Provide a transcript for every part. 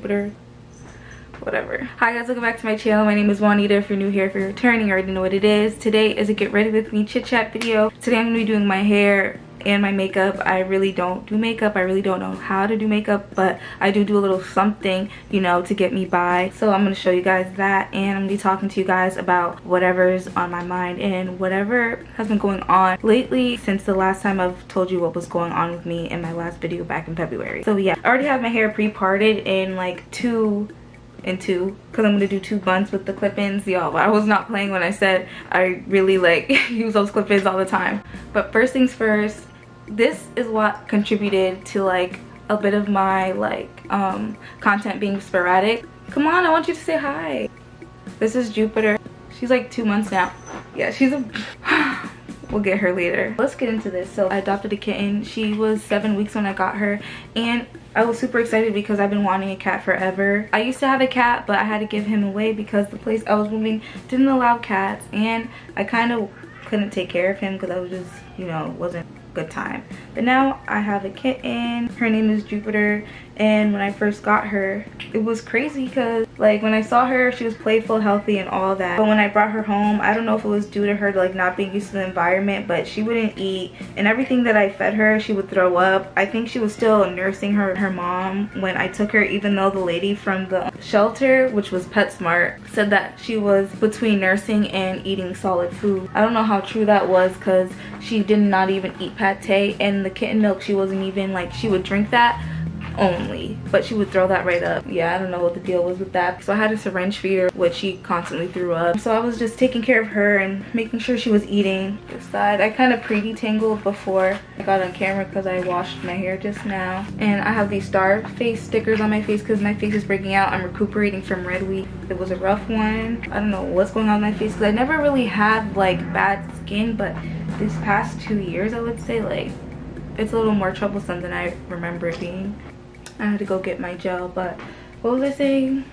Jupiter, whatever. Hi guys, welcome back to my channel. My name is Juanita. If you're new here, if you're returning, you already know what it is. Today is a get ready with me chit chat video. Today I'm gonna be doing my hair and my makeup. I really don't do makeup. I really don't know how to do makeup, but I do a little something, you know, to get me by. So I'm going to show you guys that, and I'm going to be talking to you guys about whatever's on my mind and whatever has been going on lately since the last time I've told you what was going on with me in my last video back in February. So yeah, I already have my hair pre-parted in like two because I'm gonna do 2 buns with the clip-ins. Y'all, I was not playing when I said I really like use those clip-ins all the time. But first things first, this is what contributed to like a bit of my like content being sporadic. Come on, I want you to say hi. This is Jupiter. She's like 2 months now. Yeah, she's a we'll get her later. Let's get into this. So I adopted a kitten. She was 7 weeks when I got her, and I was super excited because I've been wanting a cat forever. I used to have a cat, but I had to give him away because the place I was moving didn't allow cats, and I kind of couldn't take care of him because I was just, you know, wasn't good time. But now I have a kitten. Her name is Jupiter, and when I first got her, it was crazy because like when I saw her, she was playful, healthy, and all that. But when I brought her home, I don't know if it was due to her like not being used to the environment, but she wouldn't eat, and everything that I fed her, she would throw up. I think she was still nursing her mom when I took her, even though the lady from the shelter, which was PetSmart, said that she was between nursing and eating solid food. I don't know how true that was because she did not even eat pate, and the kitten milk, she wasn't even like, she would drink that only, but she would throw that right up. Yeah, I don't know what the deal was with that. So I had a syringe feed her, which she constantly threw up. So I was just taking care of her and making sure she was eating. This side I kind of pre-detangled before I got on camera because I washed my hair just now. And I have these star face stickers on my face because my face is breaking out. I'm recuperating from Red Week. It was a rough one. I don't know what's going on with my face because I never really had like bad skin, but this past 2 years I would say like it's a little more troublesome than I remember it being. I had to go get my gel, but what was I saying?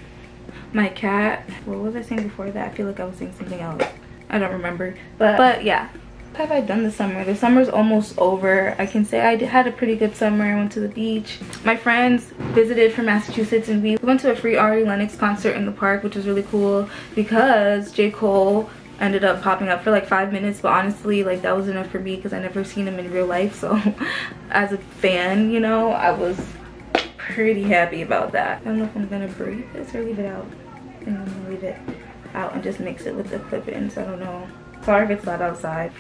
My cat. What was I saying before that? I feel like I was saying something else. I don't remember. But yeah. What have I done this summer? The summer's almost over. I can say I had a pretty good summer. I went to the beach. My friends visited from Massachusetts, and we went to a free Ari Lennox concert in the park, which was really cool because J. Cole ended up popping up for like 5 minutes, but honestly like that was enough for me because I never seen him in real life. So as a fan, you know, I was pretty happy about that. I don't know if I'm gonna breathe this or leave it out. I think I'm gonna leave it out and just mix it with the clip-ins. I don't know. Sorry if it's loud outside.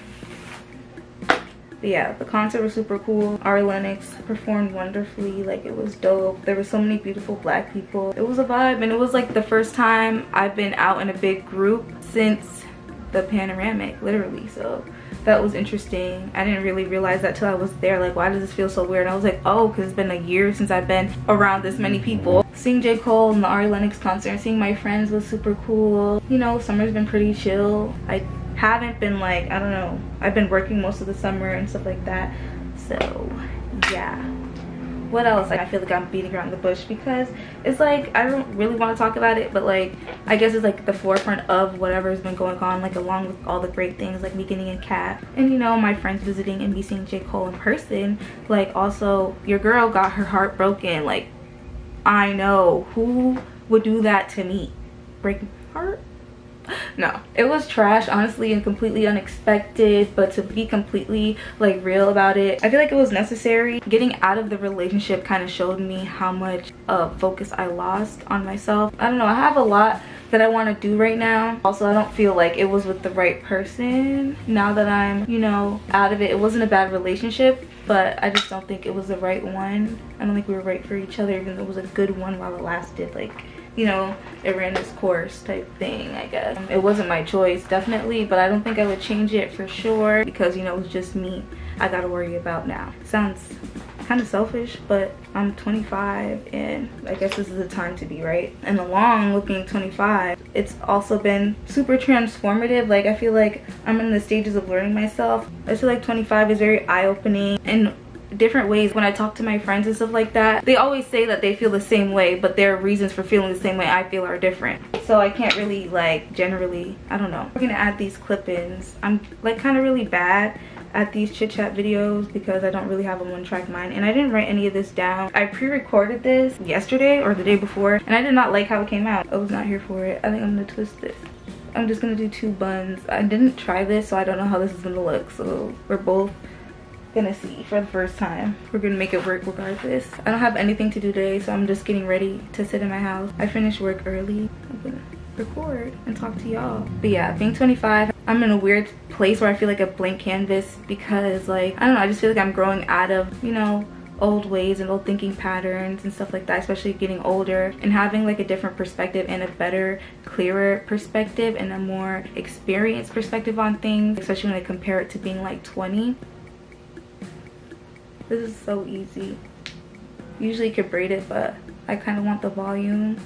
But yeah, the concert was super cool. Ari Lennox performed wonderfully. Like, it was dope. There were so many beautiful black people. It was a vibe, and it was like the first time I've been out in a big group since the panoramic, literally. So that was interesting. I didn't really realize that till I was there. Like, why does this feel so weird? And I was like, oh, because it's been a year since I've been around this many people. Seeing J. Cole and the Ari Lennox concert and seeing my friends was super cool. You know, summer's been pretty chill. I haven't been like, I don't know, I've been working most of the summer and stuff like that. So yeah. What else? Like, I feel like I'm beating around the bush because it's like I don't really want to talk about it, but like I guess it's like the forefront of whatever's been going on, like along with all the great things like me getting a cat and, you know, my friends visiting and me seeing J. Cole in person. Like, also your girl got her heart broken. Like, I know, who would do that to me? Break my heart? No, it was trash, honestly, and completely unexpected. But to be completely like real about it, I feel like it was necessary. Getting out of the relationship kind of showed me how much focus I lost on myself. I don't know, I have a lot that I want to do right now. Also, I don't feel like it was with the right person. Now that I'm, you know, out of it, it wasn't a bad relationship, but I just don't think it was the right one. I don't think we were right for each other, even though it was a good one while it lasted. Like, you know, it ran its course type thing, I guess. It wasn't my choice, definitely, but I don't think I would change it for sure because, you know, it was just me I gotta worry about now. Sounds kind of selfish, but I'm 25 and I guess this is the time to be, right? And along with being 25, it's also been super transformative. Like, I feel like I'm in the stages of learning myself. I feel like 25 is very eye-opening in different ways. When I talk to my friends and stuff like that, they always say that they feel the same way, but their reasons for feeling the same way I feel are different. So I can't really like generally, I don't know. We're gonna add these clip-ins. I'm like kind of really bad at these chit chat videos because I don't really have a one-track mind, and I didn't write any of this down. I pre-recorded this yesterday or the day before, and I did not like how it came out. I was not here for it. I think I'm gonna twist this. I'm just gonna do 2 buns. I didn't try this, so I don't know how this is gonna look, so we're both gonna see for the first time. We're gonna make it work regardless. I don't have anything to do today, so I'm just getting ready to sit in my house. I finished work early. I'm gonna record and talk to y'all. But yeah, being 25, I'm in a weird place where I feel like a blank canvas because, like, I don't know, I just feel like I'm growing out of, you know, old ways and old thinking patterns and stuff like that, especially getting older and having like a different perspective and a better, clearer perspective and a more experienced perspective on things, especially when I compare it to being like 20. This is so easy. Usually you could braid it, but I kind of want the volume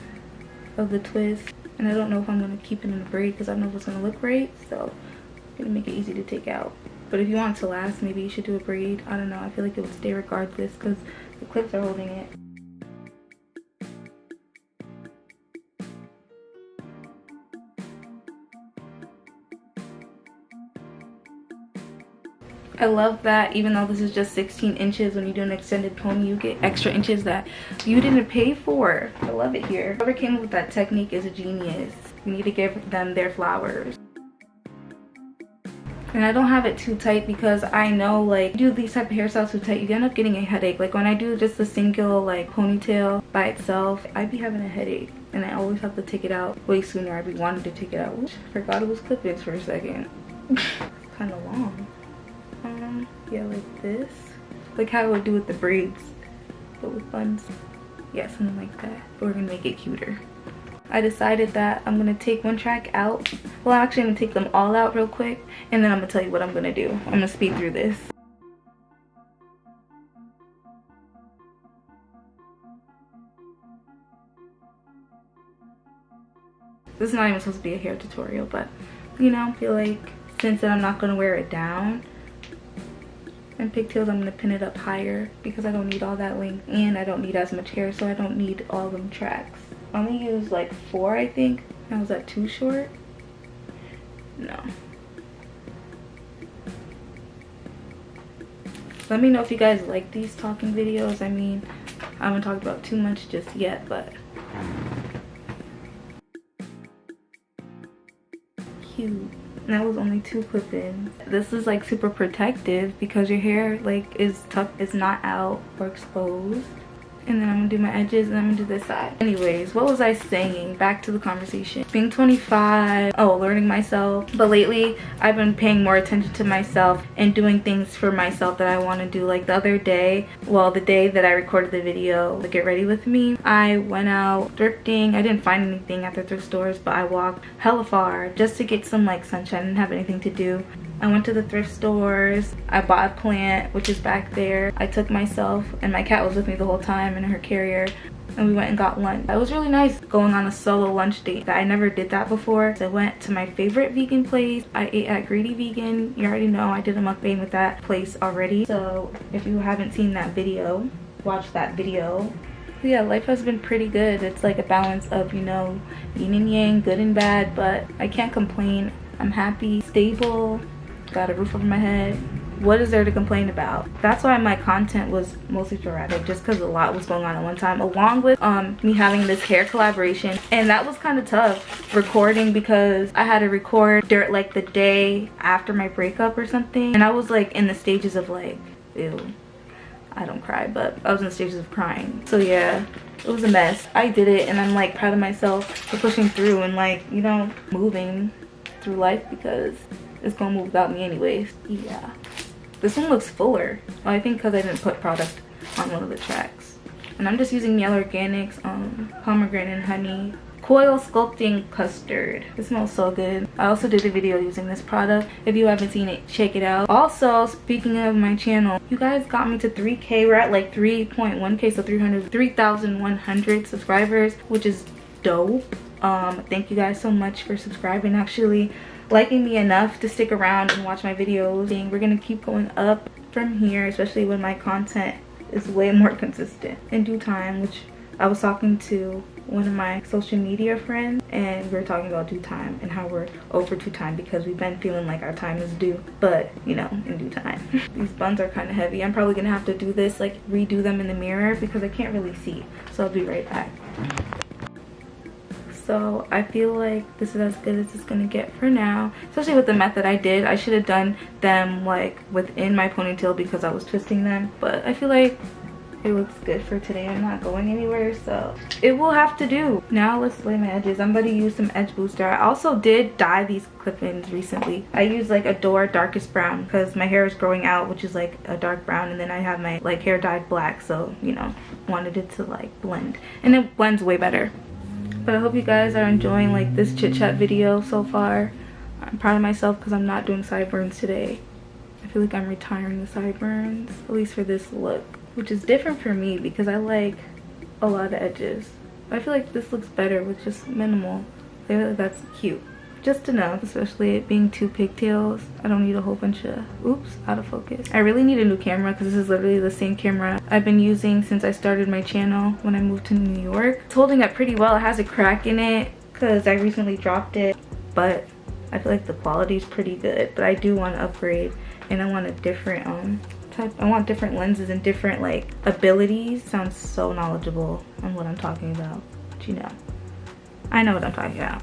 of the twist, and I don't know if I'm gonna keep it in a braid because I don't know if it's gonna look right, so I'm gonna make it easy to take out. But if you want it to last, maybe you should do a braid. I don't know, I feel like it would stay regardless because the clips are holding it. I love that even though this is just 16 inches, when you do an extended pony, you get extra inches that you didn't pay for. I love it here. Whoever came up with that technique is a genius. You need to give them their flowers. And I don't have it too tight because I know, like, you do these type of hairstyles too tight, you end up getting a headache. Like when I do just a single like ponytail by itself, I be having a headache and I always have to take it out way sooner. I be wanting to take it out. Oops, forgot it was clip-ins for a second. Kind of long. Yeah, like this, like how I would do with the braids but with buns. Yeah, something like that, but we're gonna make it cuter. I decided that I'm gonna take one track out. Well, actually I'm gonna take them all out real quick and then I'm gonna tell you what I'm gonna do. I'm gonna speed through this. This is not even supposed to be a hair tutorial, but you know, I feel like since I'm not gonna wear it down, and pigtails, I'm gonna pin it up higher because I don't need all that length and I don't need as much hair, so I don't need all them tracks. I only used like 4, I think. Now, was that too short? No. Let me know if you guys like these talking videos. I mean, I haven't talked about too much just yet, but cute. And that was only 2 clip-ins. This is like super protective because your hair like is tucked, it's not out or exposed. And then I'm gonna do my edges and I'm gonna do this side. Anyways, what was I saying? Back to the conversation. Being 25, oh, learning myself. But lately, I've been paying more attention to myself and doing things for myself that I want to do. Like the other day, well, the day that I recorded the video to get ready with me, I went out thrifting. I didn't find anything at the thrift stores, but I walked hella far just to get some like sunshine. I didn't have anything to do. I went to the thrift stores. I bought a plant, which is back there. I took myself, and my cat was with me the whole time in her carrier, and we went and got lunch. It was really nice going on a solo lunch date. I never did that before. So I went to my favorite vegan place. I ate at Greedy Vegan. You already know I did a mukbang with that place already. So if you haven't seen that video, watch that video. But yeah, life has been pretty good. It's like a balance of, you know, yin and yang, good and bad, but I can't complain. I'm happy, stable, got a roof over my head. What is there to complain about? That's why my content was mostly sporadic, just because a lot was going on at one time, along with me having this hair collaboration. And that was kind of tough recording because I had to record during like the day after my breakup or something, and I was like in the stages of like, ew, I don't cry, but I was in the stages of crying. So yeah, it was a mess. I did it, and I'm like proud of myself for pushing through and like, you know, moving through life because it's gonna move without me anyways. Yeah, this one looks fuller. Well, I think because I didn't put product on one of the tracks. And I'm just using Yall Organics pomegranate and honey coil sculpting custard. It smells so good. I also did a video using this product. If you haven't seen it, check it out. Also, speaking of my channel, you guys got me to 3K. We're at like 3.1K, so 3,100 subscribers, which is dope. Thank you guys so much for subscribing, actually liking me enough to stick around and watch my videos. We're gonna keep going up from here, especially when my content is way more consistent in due time, which I was talking to one of my social media friends, and we were talking about due time and how we're over due time because we've been feeling like our time is due, but you know, in due time. These buns are kind of heavy. I'm probably gonna have to do this, like redo them in the mirror because I can't really see, so I'll be right back. So I feel like this is as good as it's gonna get for now, especially with the method I did. I should have done them like within my ponytail because I was twisting them, but I feel like it looks good for today. I'm not going anywhere, so it will have to do. Now let's lay my edges. I'm going to use some edge booster. I also did dye these clip-ins recently. I used like Adore darkest brown because my hair is growing out, which is like a dark brown, and then I have my like hair dyed black, so you know, wanted it to like blend, and it blends way better. But I hope you guys are enjoying like this chit chat video so far. I'm proud of myself because I'm not doing sideburns today. I feel like I'm retiring the sideburns, at least for this look, which is different for me because I like a lot of edges. I feel like this looks better with just minimal. I feel like that's cute. Just enough, especially it being 2 pigtails. I don't need a whole bunch of, oops, out of focus. I really need a new camera because this is literally the same camera I've been using since I started my channel when I moved to New York. It's holding up pretty well. It has a crack in it because I recently dropped it, but I feel like the quality is pretty good. But I do want to upgrade, and I want a different I want different lenses and different like abilities. Sounds so knowledgeable on what I'm talking about, but you know, I know what I'm talking about.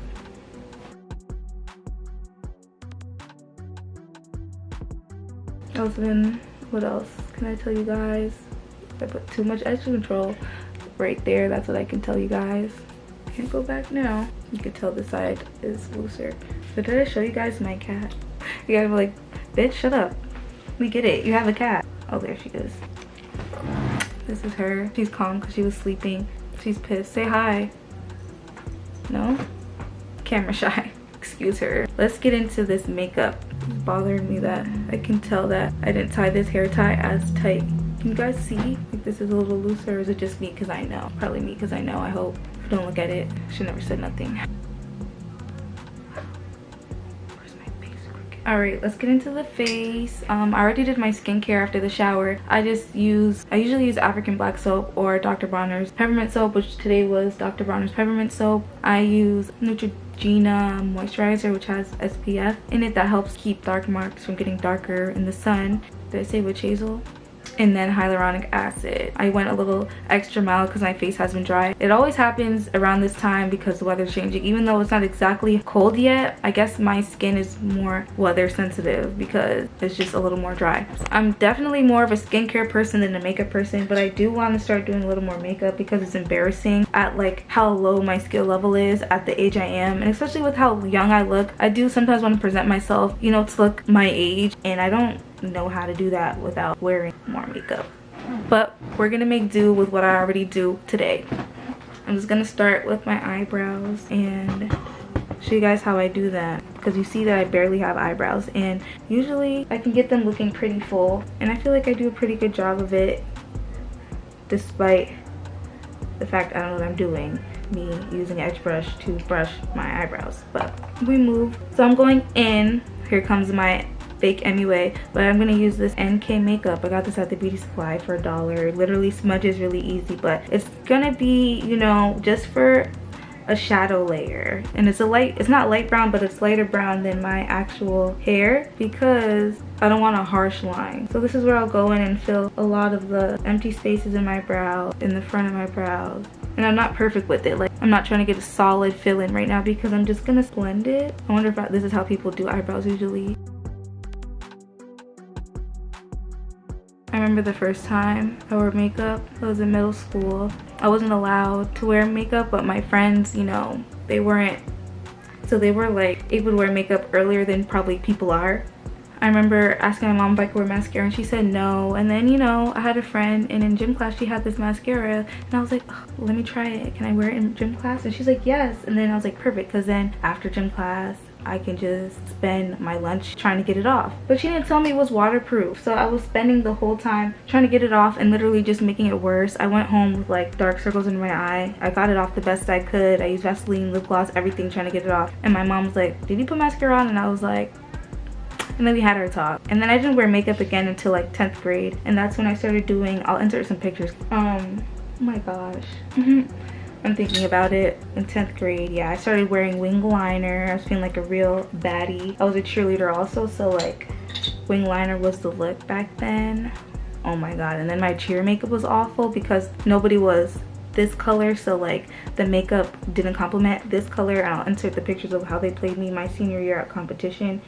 What else can I tell you guys? I put too much edge control right there. That's what I can tell you guys. Can't go back now. You can tell this side is looser. But did I show you guys my cat? You guys were like, bitch, shut up. We get it. You have a cat. Oh, there she is. This is her. She's calm because she was sleeping. She's pissed. Say hi. No? Camera shy. Excuse her. Let's get into this makeup. It's bothering me that I can tell that I didn't tie this hair tie as tight. Can you guys see? Like this is a little looser, or is it just me because I know? Probably me because I know, I hope. Don't look at it. She never said nothing. Alright, let's get into the face. I already did my skincare after the shower. I usually use African black soap or Dr. Bronner's peppermint soap, which today was Dr. Bronner's peppermint soap. I use Neutrogena moisturizer, which has SPF in it that helps keep dark marks from getting darker in the sun. Did I say witch hazel? And then hyaluronic acid. I went a little extra mile because my face has been dry. It always happens around this time because the weather's changing. Even though it's not exactly cold yet, I guess my skin is more weather sensitive because it's just a little more dry. I'm definitely more of a skincare person than a makeup person, but I do want to start doing a little more makeup because it's embarrassing at like how low my skill level is at the age I am, and especially with how young I look. I do sometimes want to present myself, you know, to look my age, and I don't know how to do that without wearing more makeup, but we're gonna make do with what I already do today. I'm just gonna start with my eyebrows and show you guys how I do that, because you see that I barely have eyebrows, and usually I can get them looking pretty full, and I feel like I do a pretty good job of it despite the fact I don't know what I'm doing, me using an edge brush to brush my eyebrows. But we move, so I'm going in. Here comes my fake MUA, but I'm gonna use this NK makeup. I got this at the beauty supply for $1. It literally smudges really easy, but it's gonna be, you know, just for a shadow layer, and it's not light brown, but it's lighter brown than my actual hair because I don't want a harsh line. So this is where I'll go in and fill a lot of the empty spaces in my brow, in the front of my brows. And I'm not perfect with it. Like, I'm not trying to get a solid fill in right now because I'm just gonna blend it. I wonder if this is how people do eyebrows usually. I remember the first time I wore makeup, I was in middle school. I wasn't allowed to wear makeup, but my friends, you know, they weren't. So they were like able to wear makeup earlier than probably people are. I remember asking my mom if I could wear mascara, and she said no. And then, you know, I had a friend, and in gym class she had this mascara, and I was like, oh, let me try it. Can I wear it in gym class? And she's like, yes. And then I was like, perfect, because then after gym class I can just spend my lunch trying to get it off. But she didn't tell me it was waterproof, so I was spending the whole time trying to get it off and literally just making it worse. I went home with like dark circles in my eye. I got it off the best I could. I used Vaseline, lip gloss, everything trying to get it off. And my mom was like, did you put mascara on? And I was like, and then we had our talk. And then I didn't wear makeup again until like 10th grade, and that's when I started doing, I'll insert some pictures. Oh my gosh. I'm thinking about it. In 10th grade, yeah, I started wearing wing liner. I was feeling like a real baddie. I was a cheerleader also, so like wing liner was the look back then. Oh my god. And then my cheer makeup was awful because nobody was this color, so like the makeup didn't complement this color. I'll insert the pictures of how they played me my senior year at competition.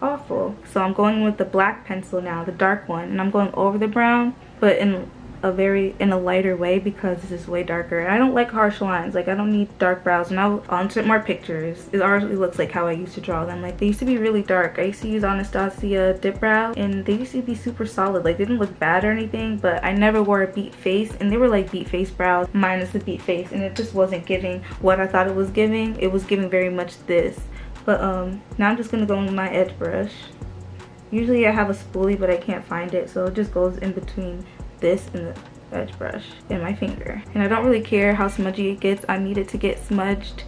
Awful. So I'm going with the black pencil now, the dark one, and I'm going over the brown, but in a lighter way because this is way darker. And I don't like harsh lines. Like I don't need dark brows. And I'll insert more pictures. It already looks like how I used to draw them. Like they used to be really dark. I used to use Anastasia dip brow and they used to be super solid. Like they didn't look bad or anything, but I never wore a beat face, and they were like beat face brows minus the beat face, and it just wasn't giving what I thought it was giving. It was giving very much this. But now I'm just gonna go in with my edge brush. Usually I have a spoolie, but I can't find it, so it just goes in between this and the edge brush and my finger. And I don't really care how smudgy it gets. I need it to get smudged.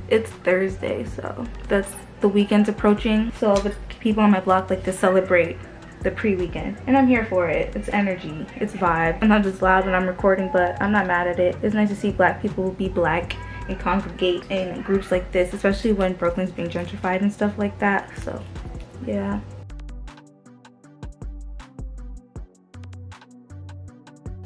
It's Thursday, so that's the weekend's approaching. So all the people on my block like to celebrate the pre-weekend, and I'm here for it. It's energy, it's vibe. I'm not just loud when I'm recording, but I'm not mad at it. It's nice to see black people be black and congregate in groups like this, especially when Brooklyn's being gentrified and stuff like that. So yeah.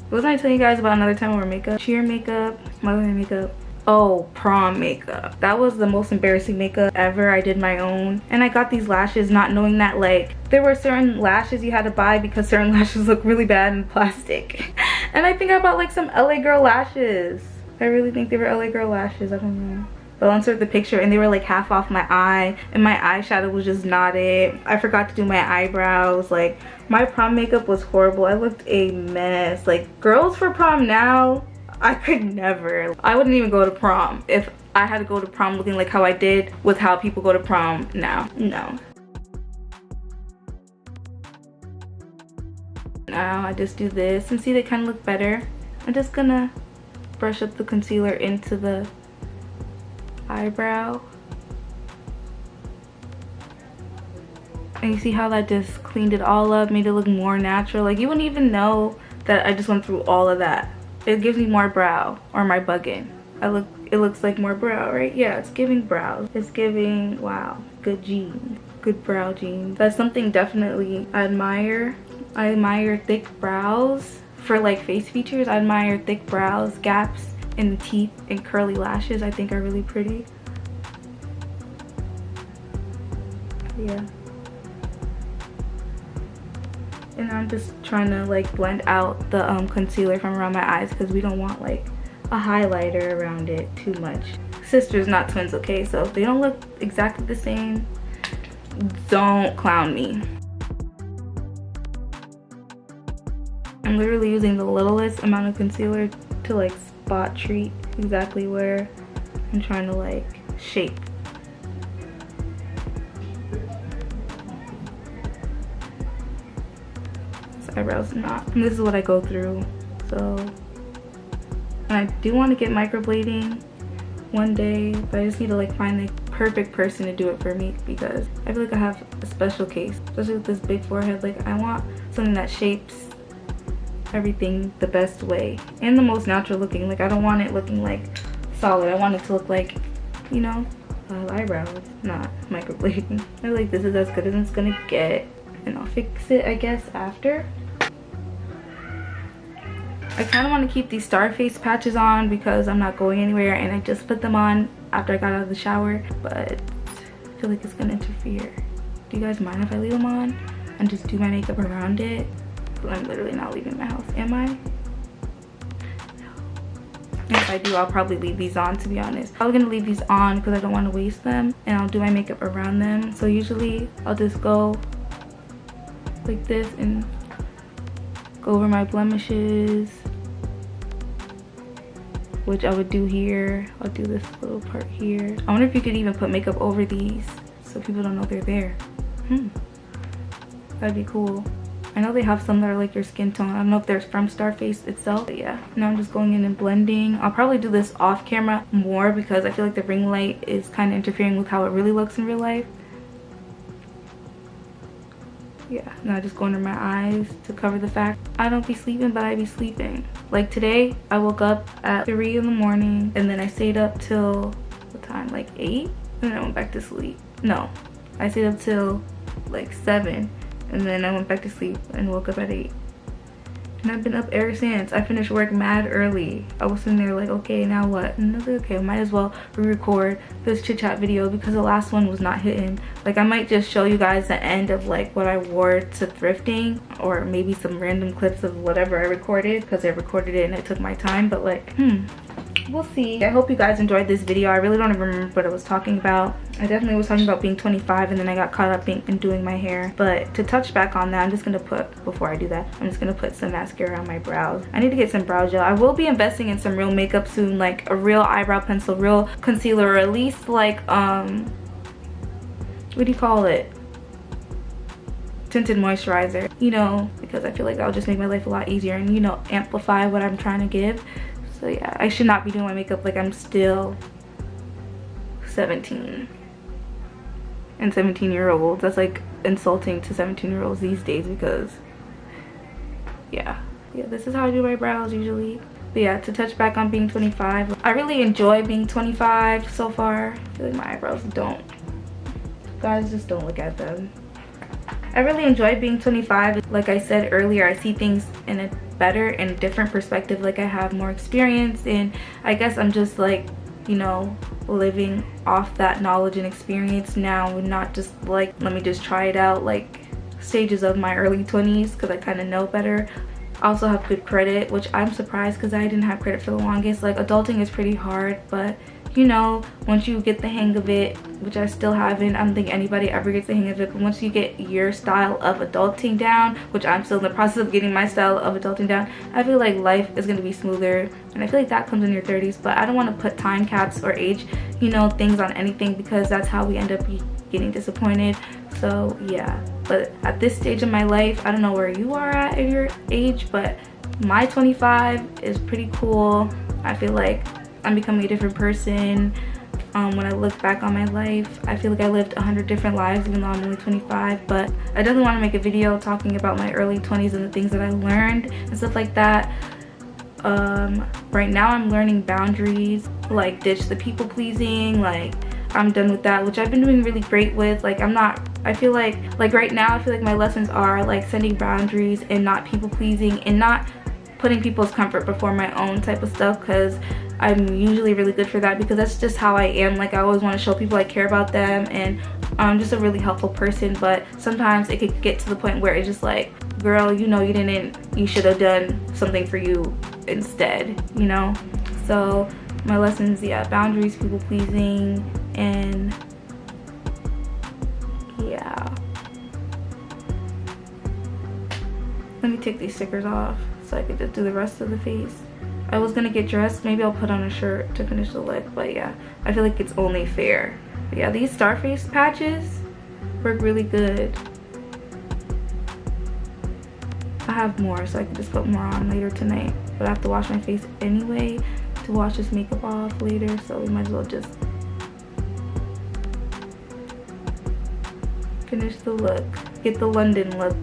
Wasn't I telling you guys about another time I wore makeup? Cheer makeup, my other makeup. Oh, prom makeup. That was the most embarrassing makeup ever. I did my own. And I got these lashes not knowing that like there were certain lashes you had to buy because certain lashes look really bad in plastic. And I think I bought like some LA girl lashes. I really think they were LA girl lashes. I don't know. But I'll insert the picture, and they were like half off my eye, and my eyeshadow was just not it. I forgot to do my eyebrows. Like my prom makeup was horrible. I looked a mess. Like girls for prom now, I could never. I wouldn't even go to prom if I had to go to prom looking like how I did with how people go to prom now. No. Now I just do this, and see, they kind of look better. I'm just gonna brush up the concealer into the eyebrow, and you see how that just cleaned it all up, made it look more natural. Like you wouldn't even know that I just went through all of that. It gives me more brow, or my bugging. It looks like more brow, right? Yeah, it's giving brows. It's giving, wow, good jeans, good brow jeans. That's something definitely I admire. I admire thick brows for like face features. I admire thick brows, gaps in the teeth, and curly lashes. I think are really pretty. Yeah. And I'm just trying to like blend out the concealer from around my eyes because we don't want like a highlighter around it too much. Sisters, not twins, okay? So if they don't look exactly the same, don't clown me. I'm literally using the littlest amount of concealer to like spot treat exactly where I'm trying to like shape. This eyebrow's not, and this is what I go through. So, and I do want to get microblading one day, but I just need to like find the perfect person to do it for me because I feel like I have a special case, especially with this big forehead. Like I want something that shapes everything the best way and the most natural looking. Like I don't want it looking like solid. I want it to look like, you know, eyebrows, not microblading. I feel like this is as good as it's gonna get, and I'll fix it I guess after. I kind of want to keep these star face patches on because I'm not going anywhere, and I just put them on after I got out of the shower, but I feel like it's gonna interfere. Do you guys mind if I leave them on and just do my makeup around it? But I'm literally not leaving my house, am I? No. If I do, I'll probably leave these on, to be honest. I'm gonna leave these on because I don't want to waste them, and I'll do my makeup around them. So usually I'll just go like this and go over my blemishes, which I would do here. I'll do this little part here. I wonder if you could even put makeup over these so people don't know they're there. That'd be cool. I know they have some that are like your skin tone. I don't know if they're from Starface itself, but yeah. Now I'm just going in and blending. I'll probably do this off camera more because I feel like the ring light is kind of interfering with how it really looks in real life. Yeah, now I just go under my eyes to cover the fact I don't be sleeping, but I be sleeping. Like today, I woke up at 3 in the morning and then I stayed up till, what time, like 8? And then I went back to sleep. No, I stayed up till like 7 and then I went back to sleep and woke up at 8. And I've been up ever since. I finished work mad early. I was sitting there like, okay, now what? And I was like, okay, I might as well re-record this chit chat video because the last one was not hitting. Like I might just show you guys the end of like what I wore to thrifting, or maybe some random clips of whatever I recorded because I recorded it and it took my time, but like, we'll see. I hope you guys enjoyed this video. I really don't even remember what I was talking about. I definitely was talking about being 25 and then I got caught up in doing my hair. But to touch back on that, I'm just gonna put, before I do that, I'm just gonna put some mascara on my brows. I need to get some brow gel. I will be investing in some real makeup soon, like a real eyebrow pencil, real concealer, or at least like, what do you call it? Tinted moisturizer, you know, because I feel like that would just make my life a lot easier and, you know, amplify what I'm trying to give. So yeah, I should not be doing my makeup like I'm still 17. And 17-year-olds, that's like insulting to 17-year-olds these days because yeah, this is how I do my brows usually. But yeah, to touch back on being 25, I really enjoy being 25 so far. I feel like my eyebrows don't, guys, just don't look at them. I really enjoy being 25. Like I said earlier, I see things in a better and different perspective. Like I have more experience and I guess I'm just like, you know, living off that knowledge and experience now and not just like, let me just try it out, like stages of my early 20s, because I kind of know better. I also have good credit, which I'm surprised because I didn't have credit for the longest. Like adulting is pretty hard, but you know, once you get the hang of it, which I still haven't, I don't think anybody ever gets the hang of it, but once you get your style of adulting down, which I'm still in the process of getting my style of adulting down, I feel like life is going to be smoother. And I feel like that comes in your 30s, but I don't want to put time caps or age, you know, things on anything, because that's how we end up getting disappointed. So yeah, but at this stage of my life, I don't know where you are at in your age, but my 25 is pretty cool. I feel like I'm becoming a different person. When I look back on my life, I feel like I lived 100 different lives even though I'm only 25. But I definitely want to make a video talking about my early 20s and the things that I learned and stuff like that. Right now I'm learning boundaries, like ditch the people pleasing. Like I'm done with that, which I've been doing really great with. Like I feel like right now I feel like my lessons are like setting boundaries and not people pleasing and not putting people's comfort before my own type of stuff, because I'm usually really good for that, because that's just how I am. Like I always want to show people I care about them and I'm just a really helpful person. But sometimes it could get to the point where it's just like, girl, you know, you should have done something for you instead, you know. So my lessons, yeah, boundaries, people pleasing, and yeah. Let me take these stickers off so I could just do the rest of the face. I was gonna get dressed, maybe I'll put on a shirt to finish the look, but yeah, I feel like it's only fair. But yeah, these Starface patches work really good. I have more, so I can just put more on later tonight, but I have to wash my face anyway to wash this makeup off later, so we might as well just finish the look, get the London look.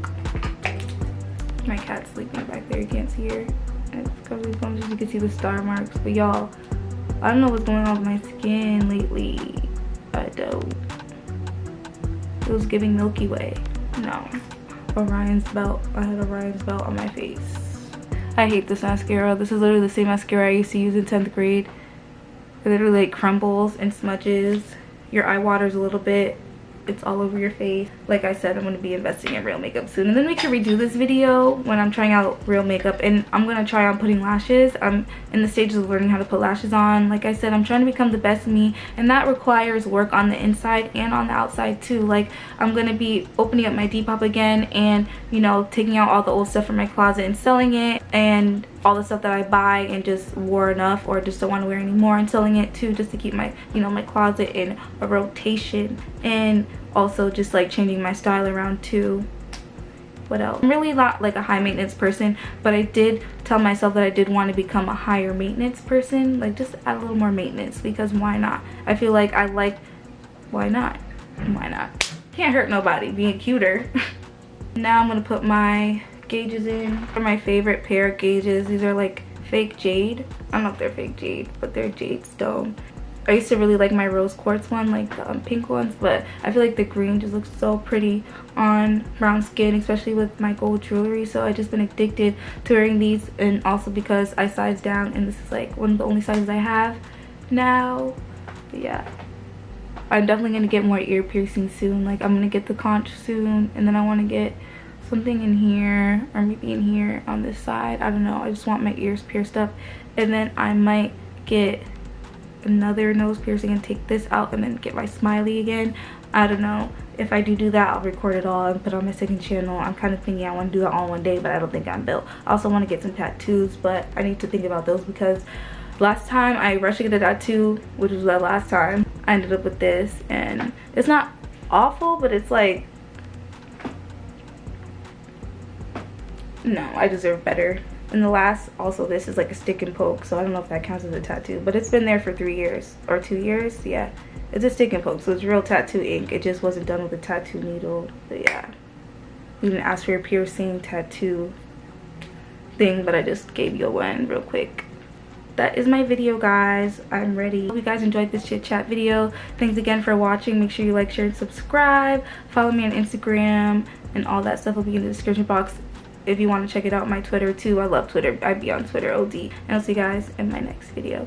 My cat's sleeping back there, you can't see her. It's covered with bumps, you can see the star marks. But y'all, I don't know what's going on with my skin lately. I don't. It was giving Milky Way. No. Orion's belt. I had Orion's belt on my face. I hate this mascara. This is literally the same mascara I used to use in 10th grade. It literally like crumbles and smudges. Your eye waters a little bit. It's all over your face. Like I said, I'm going to be investing in real makeup soon, and then we can redo this video when I'm trying out real makeup. And I'm going to try on putting lashes. I'm in the stages of learning how to put lashes on. Like I said, I'm trying to become the best me, and that requires work on the inside and on the outside too. Like I'm going to be opening up my Depop again and, you know, taking out all the old stuff from my closet and selling it, and all the stuff that I buy and just wore enough or just don't want to wear anymore, and selling it too, just to keep my, you know, my closet in a rotation. And also just like changing my style around too. What else? I'm really not like a high maintenance person, but I did tell myself that I did want to become a higher maintenance person. Like just add a little more maintenance, because why not? I feel like I like, why not? Why not? Can't hurt nobody being cuter. Now I'm gonna put my gauges in. For my favorite pair of gauges, these are like fake jade. I don't know if they're fake jade, but they're jade stone. I used to really like my rose quartz one, like the pink ones, but I feel like the green just looks so pretty on brown skin, especially with my gold jewelry. So I just been addicted to wearing these, and also because I sized down and this is like one of the only sizes I have now. But yeah, I'm definitely gonna get more ear piercings soon. Like I'm gonna get the conch soon, and then I want to get something in here, or maybe in here on this side. I don't know, I just want my ears pierced up, and then I might get another nose piercing and take this out and then get my smiley again. I don't know. If I do that, I'll record it all and put it on my second channel. I'm kind of thinking I want to do that all in one day, but I don't think I'm built. I also want to get some tattoos, but I need to think about those because last time I rushed to get a tattoo, which was the last time, I ended up with this, and it's not awful, but it's like, no, I deserve better. And the last, also this is like a stick and poke, so I don't know if that counts as a tattoo, but it's been there for 3 years or 2 years. Yeah, it's a stick and poke, so it's real tattoo ink. It just wasn't done with a tattoo needle. But yeah, you didn't ask for a piercing tattoo thing, but I just gave you a one real quick. That is my video, guys. I'm ready. Hope you guys enjoyed this chit chat video. Thanks again for watching. Make sure you like, share, and subscribe. Follow me on Instagram, and all that stuff will be in the description box if you want to check it out. My Twitter too. I love Twitter. I'd be on Twitter OD. And I'll see you guys in my next video.